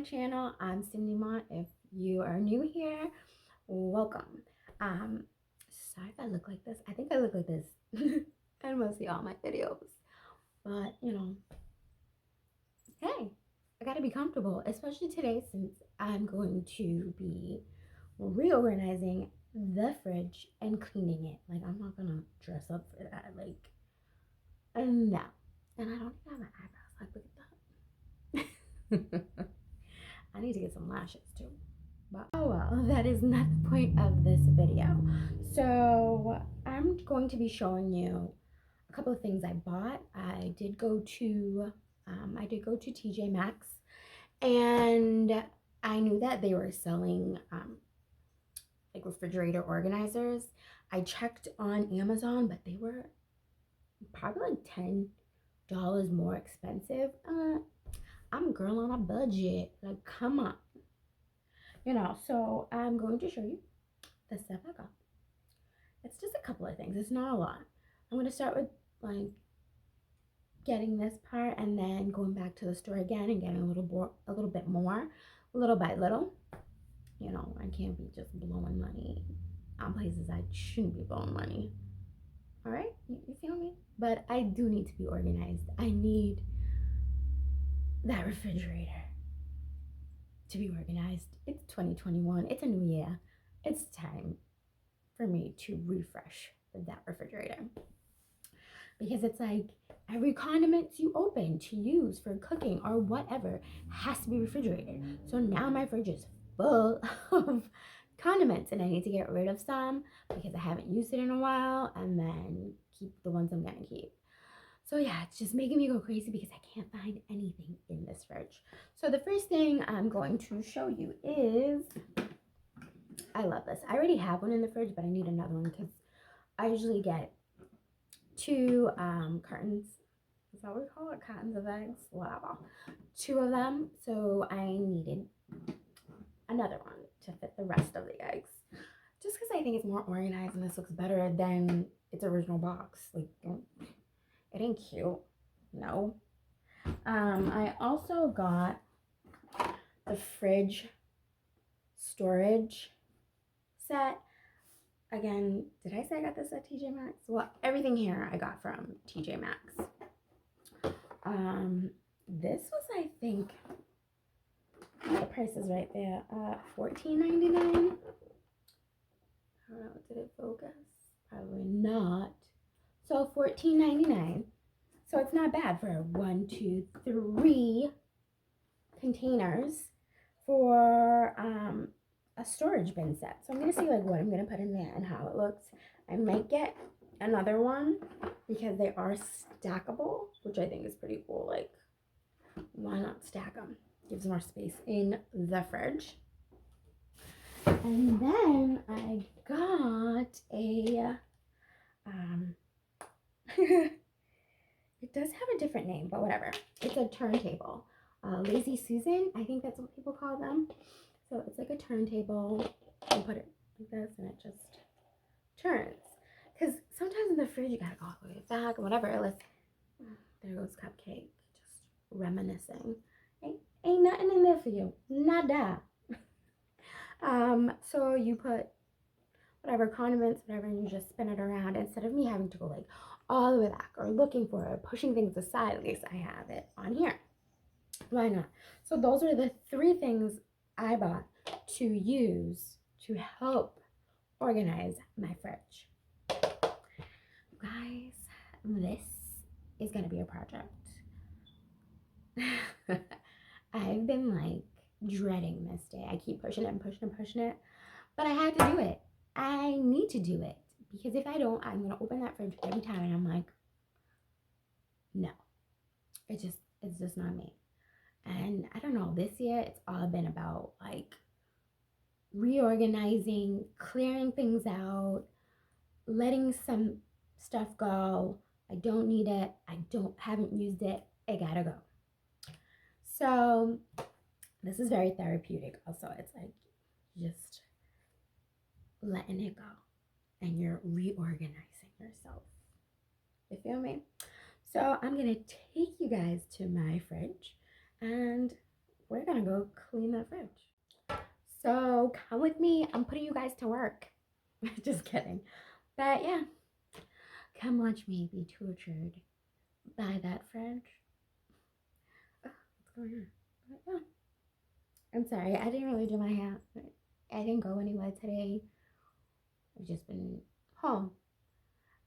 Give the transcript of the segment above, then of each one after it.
channel. I'm Cindy Mont. If you are new here, welcome. Sorry if I look like this. I think I look like this in mostly all my videos. But, hey, I gotta be comfortable, especially today since I'm going to be reorganizing the fridge and cleaning it. Like, I'm not gonna dress up for that. Like, no. And I don't even have my eyebrows. Like, look at that. I need to get some lashes too. But oh well, that is not the point of this video. So I'm going to be showing you a couple of things I bought. I did go to TJ Maxx, and I knew that they were selling like refrigerator organizers. I checked on Amazon, but they were probably like $10 more expensive. I'm a girl on a budget. Like, come on. So I'm going to show you the stuff I got. It's just a couple of things. It's not a lot. I'm going to start with like getting this part and then going back to the store again and getting a little bit more, little by little. I can't be just blowing money on places I shouldn't be blowing money. All right, you feel me? But I do need to be organized. I need that refrigerator to be organized. It's 2021. It's a new year. It's time for me to refresh that refrigerator, because it's like every condiment you open to use for cooking or whatever has to be refrigerated. So now my fridge is full of condiments and I need to get rid of some because I haven't used it in a while, and then keep the ones I'm gonna keep. So yeah, it's just making me go crazy because I can't find anything in this fridge. So the first thing I'm going to show you is, I love this. I already have one in the fridge, but I need another one because I usually get two cartons. Is that what we call it? Cartons of eggs? Whatever. Two of them. So I needed another one to fit the rest of the eggs. Just because I think it's more organized and this looks better than its original box. Like, it ain't cute. No. I also got the fridge storage set. Again, did I say I got this at TJ Maxx? Well, everything here I got from TJ Maxx. This was, I think, the price is right there. $14.99. I don't know, did it focus? Probably not. So $14.99. So it's not bad for 1, 2, 3 containers for a storage bin set. So I'm gonna see like what I'm gonna put in there and how it looks. I might get another one because they are stackable, which I think is pretty cool. Like, why not stack them? Gives more space in the fridge. And then I got a it does have a different name, but whatever. It's a turntable. Lazy Susan, I think that's what people call them. So it's like a turntable. You put it like this and it just turns. Because sometimes in the fridge you gotta go all the way back or whatever. There goes Cupcake, just reminiscing. Ain't nothing in there for you. Nada. So you put whatever condiments, whatever, and you just spin it around instead of me having to go like all the way back or looking for it, pushing things aside. At least I have it on here. Why not? So those are the 3 things I bought to use to help organize my fridge. Guys, this is gonna be a project. I've been like dreading this day. I keep pushing it and pushing and pushing it, but I had to do it. I need to do it because if I don't, I'm gonna open that fridge every time and I'm like, no, it's just not me. And I don't know, this year it's all been about like reorganizing, clearing things out, letting some stuff go. I don't need it. Haven't used it. It gotta go. So this is very therapeutic also. It's like just letting it go and you're reorganizing yourself. You feel me? So I'm gonna take you guys to my fridge and we're gonna go clean that fridge. So come with me. I'm putting you guys to work. Just kidding. But yeah, come watch me be tortured by that fridge. What's going on? But yeah. I'm sorry, I didn't really do my hair. I didn't go anywhere today. I've just been home.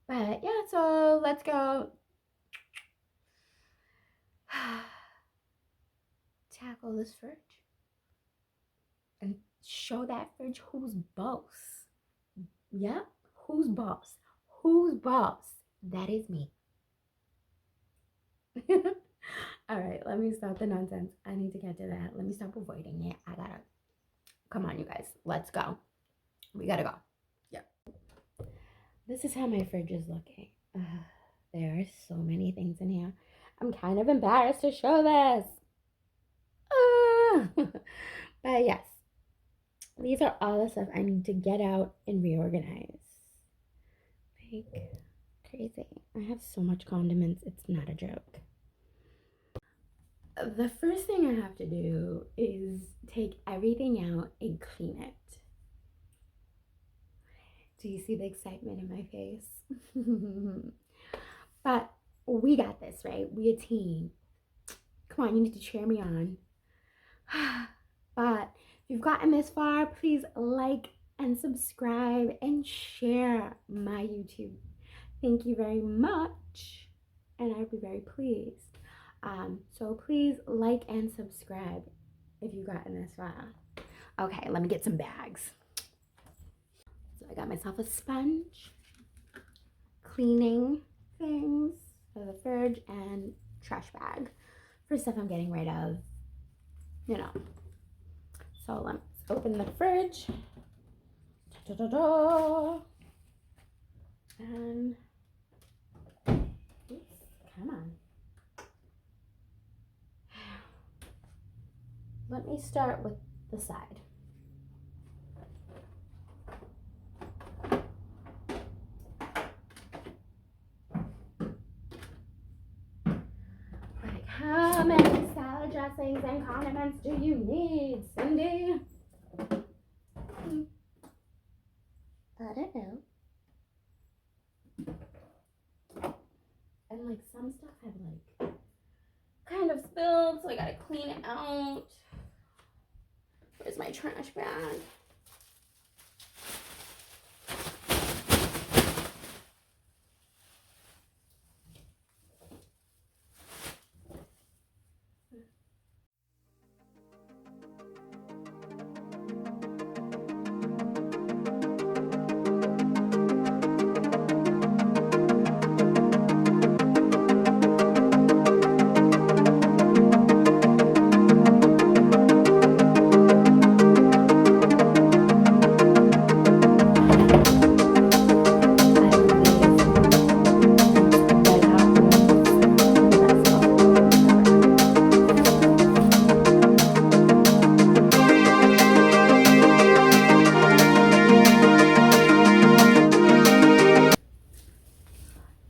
But yeah, so let's go tackle this fridge and show that fridge who's boss. Yeah, who's boss? Who's boss? That is me. All right, let me stop the nonsense. I need to get to that. Let me stop avoiding it. I gotta. Come on, you guys. Let's go. We gotta go. Yeah. This is how my fridge is looking. There are so many things in here. I'm kind of embarrassed to show this. But yes, these are all the stuff I need to get out and reorganize. Like crazy. I have so much condiments, it's not a joke. The first thing I have to do is take everything out and clean it. Do you see the excitement in my face? But we got this, right? We a team. Come on, you need to cheer me on. But if you've gotten this far, please like and subscribe and share my YouTube. Thank you very much, and I'd be very pleased. So please like and subscribe if you've gotten this far. Okay, let me get some bags. So I got myself a sponge, cleaning things for the fridge, and trash bag for stuff I'm getting rid of, you know. So let's open the fridge. Da-da-da-da. And oops, come on. Let me start with the side. Like, how many salad dressings and condiments do you need, Cindy? I don't know. And like some stuff have like kind of spilled, so I gotta clean it out. Where's my trash bag?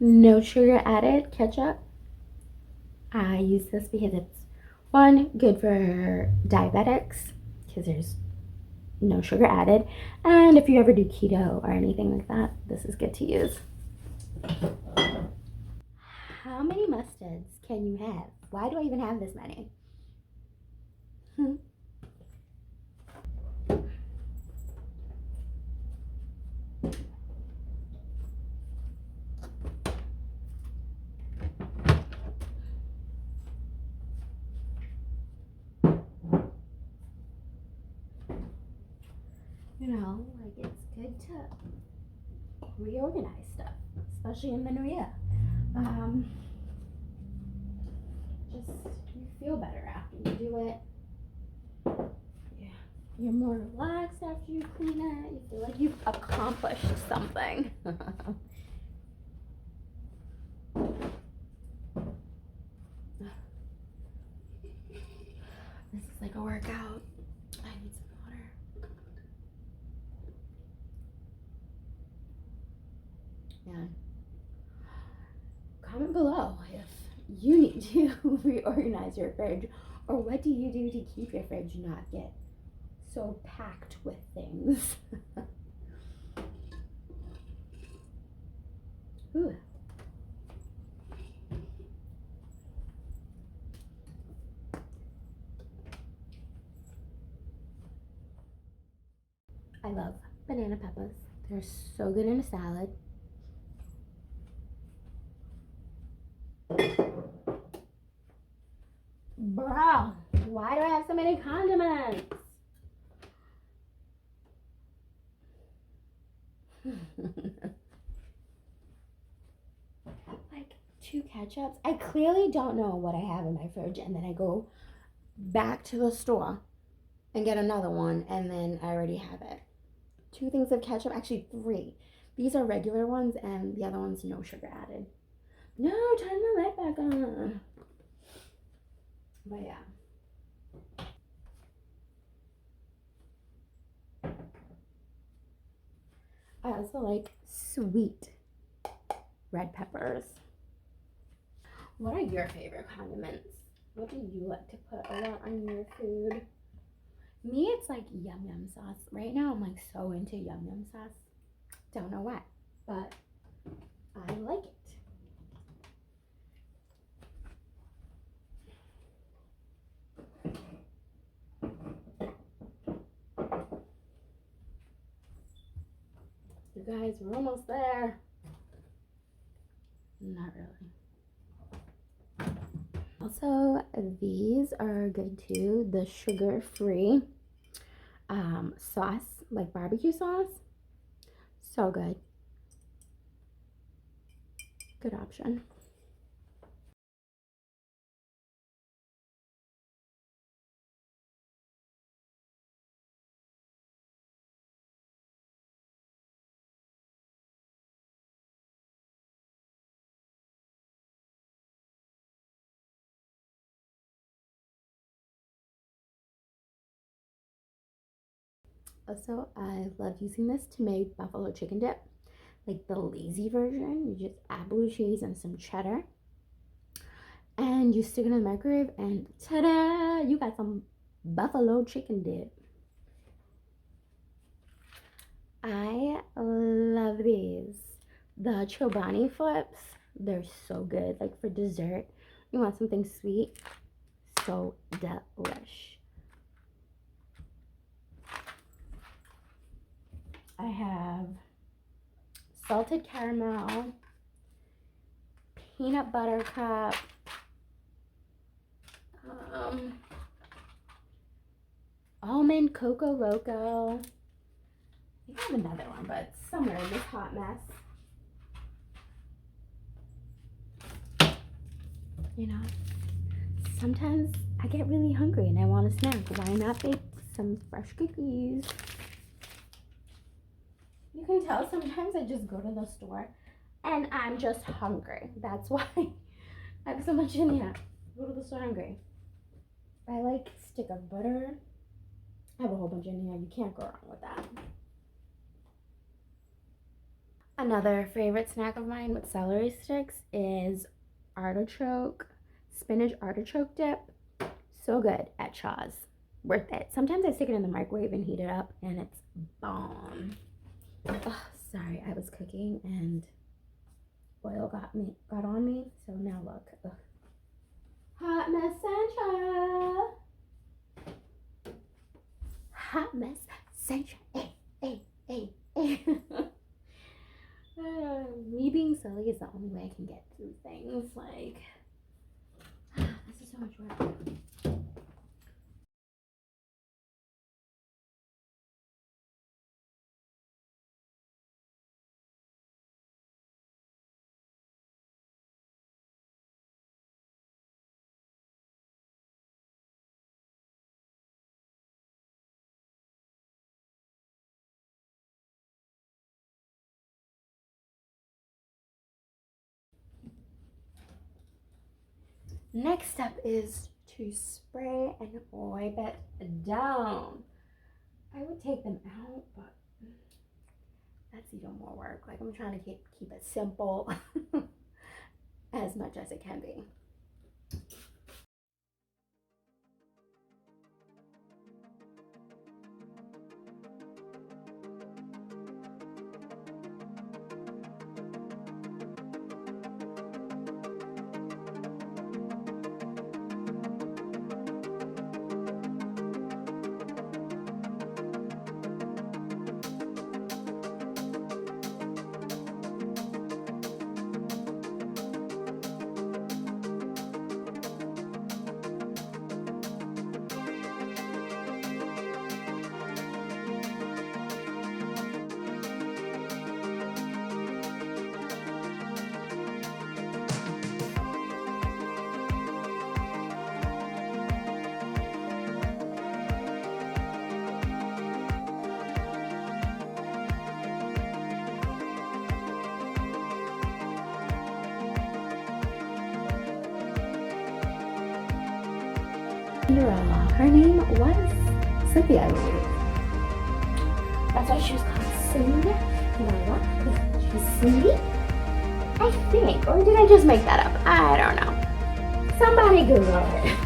No sugar added ketchup. I use this because it's one, good for diabetics because there's no sugar added, and if you ever do keto or anything like that, this is good to use. How many mustards can you have? Why do I even have this many? You know, like it's good to reorganize stuff, especially in the new year. Just you feel better after you do it. Yeah, you're more relaxed after you clean it. You feel like you've accomplished something. This is like a workout. I need some water. Yeah. Comment below if you need to reorganize your fridge Or what do you do to keep your fridge not get so packed with things? Ooh. I love banana peppers. They're so good in a salad. Bro, why do I have so many condiments? Like 2 ketchups. I clearly don't know what I have in my fridge, and then I go back to the store and get another one, and then I already have it. 2 things of ketchup, actually 3. These are regular ones, and the other one's no sugar added. No, turn the light back on. But yeah. I also like sweet red peppers. What are your favorite condiments? What do you like to put a lot on your food? Me, it's like yum yum sauce. Right now, I'm like so into yum yum sauce. Don't know why, but I like it. You guys, we're almost there. Not really. Also, these are good too. The sugar-free sauce, like barbecue sauce. So good. Good option. Also, I love using this to make buffalo chicken dip, like the lazy version. You just add blue cheese and some cheddar, and you stick it in the microwave, and ta-da! You got some buffalo chicken dip. I love these. The Chobani flips, they're so good. Like for dessert, you want something sweet, so delish. I have salted caramel, peanut butter cup, almond cocoa loco. I think I have another one, but it's somewhere in this hot mess. You know, sometimes I get really hungry and I want a snack. Why not bake some fresh cookies? You can tell sometimes I just go to the store and I'm just hungry. That's why I have so much in here. Go to the store hungry. I like stick of butter. I have a whole bunch in here. You can't go wrong with that. Another favorite snack of mine with celery sticks is spinach artichoke dip. So good at Shaw's. Worth it. Sometimes I stick it in the microwave and heat it up, and it's bomb. Oh, sorry, I was cooking and oil got on me. So now look. Ugh. Hot mess central. Hot mess central. Hey. Me being silly is the only way I can get through things. Like, this is so much work. Next step is to spray and wipe it down. I would take them out, but that's even more work. Like, I'm trying to keep it simple as much as it can be. Cinderella. Her name was Cynthia, I believe. That's why she was called Cinderella. She's Cindy, I think. Or did I just make that up? I don't know. Somebody Google it.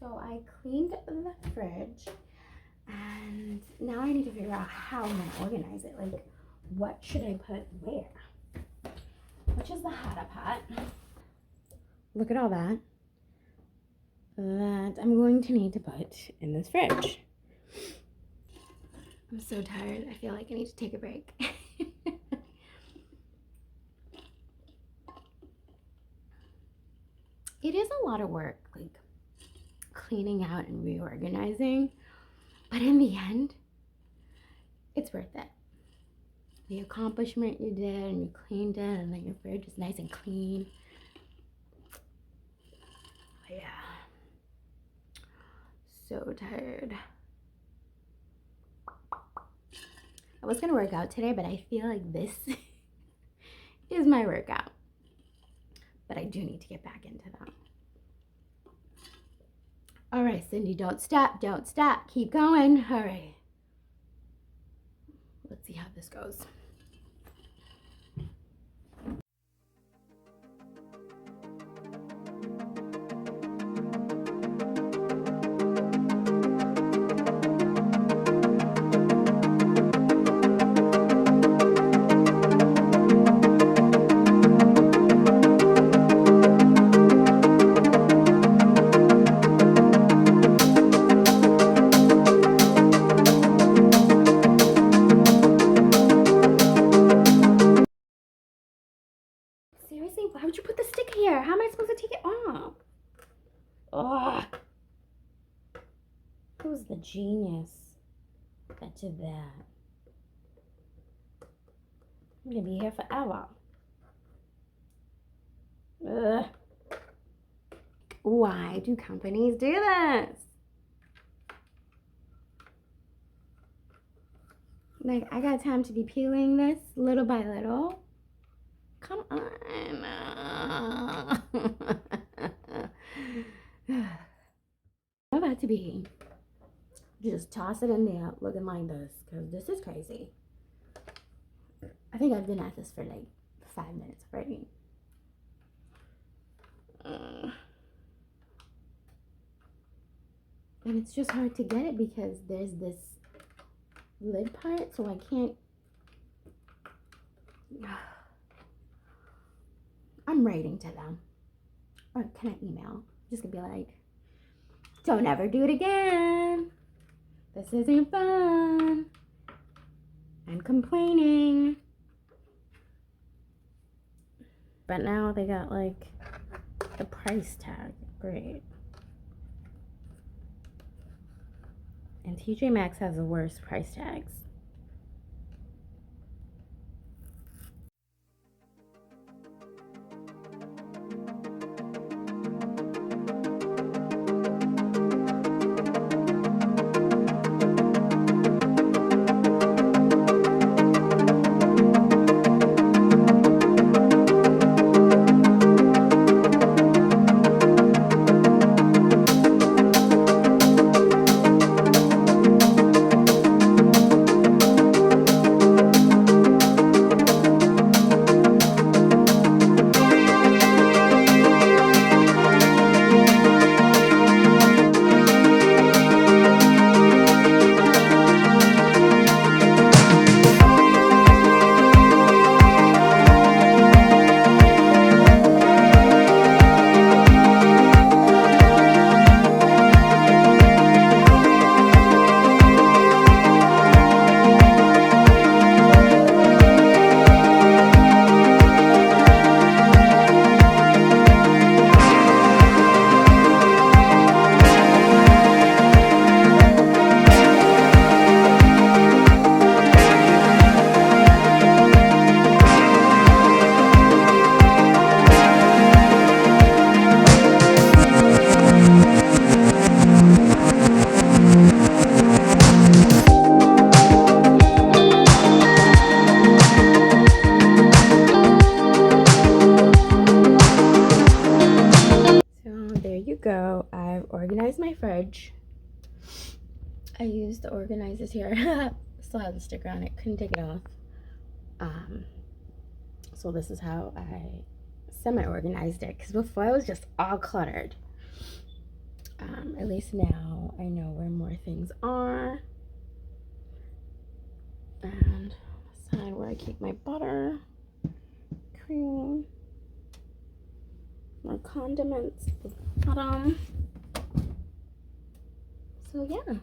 So I cleaned the fridge, and now I need to figure out how I'm gonna organize it. Like, what should I put where? Which is the Hada pot. Look at all that I'm going to need to put in this fridge. I'm so tired. I feel like I need to take a break. It is a lot of work, like cleaning out and reorganizing, but in the end, it's worth it. The accomplishment you did, and you cleaned it, and then your fridge is nice and clean. Yeah. So tired. I was gonna work out today, but I feel like this is my workout. But I do need to get back into that. All right, Cindy, don't stop, keep going. All right. Let's see how this goes. Seriously, why would you put the sticker here? How am I supposed to take it off? Ugh. Who's the genius that did that? I'm gonna be here forever. Ugh. Why do companies do this? Like, I got time to be peeling this little by little. Come on. I'm about to be just toss it in there looking like this, because this is crazy. I think I've been at this for like 5 minutes already. And it's just hard to get it because there's this lid part, so I can't. I'm writing to them. Or can I email? I'm just gonna be like, don't ever do it again. This isn't fun. I'm complaining. But now they got like the price tag. Great. And TJ Maxx has the worst price tags. I used the organizers here. Still has a sticker on it, couldn't take it off. So this is how I semi-organized it, because before I was just all cluttered. At least now I know where more things are. And the side where I keep my butter, cream, more condiments at the bottom. So yeah.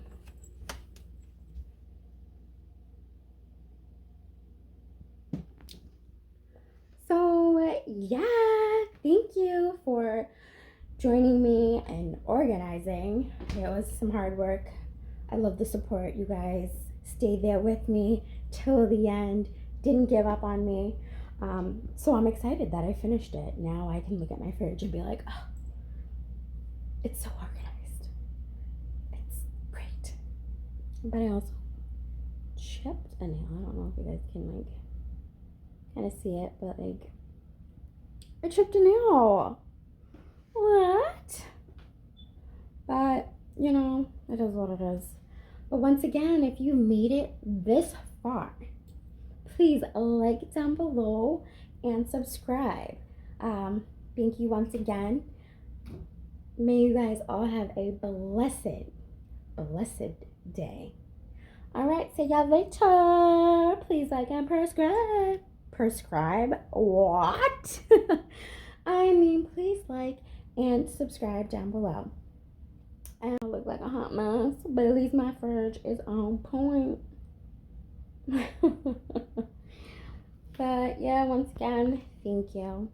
So yeah, thank you for joining me and organizing. It was some hard work. I love the support. You guys stayed there with me till the end, didn't give up on me. So I'm excited that I finished it. Now I can look at my fridge and be like, oh, it's so organized. It's great. But I also chipped a nail. I don't know if you guys can like kind of see it, but like I chipped a nail. What? But you know, it is what it is. But once again, if you made it this far, please like it down below and subscribe. Thank you once again. May you guys all have a blessed day. All right, see y'all later. Please like and prescribe. Prescribe? What? I mean, please like and subscribe down below. I don't look like a hot mess, but at least my fridge is on point. But yeah, once again, thank you.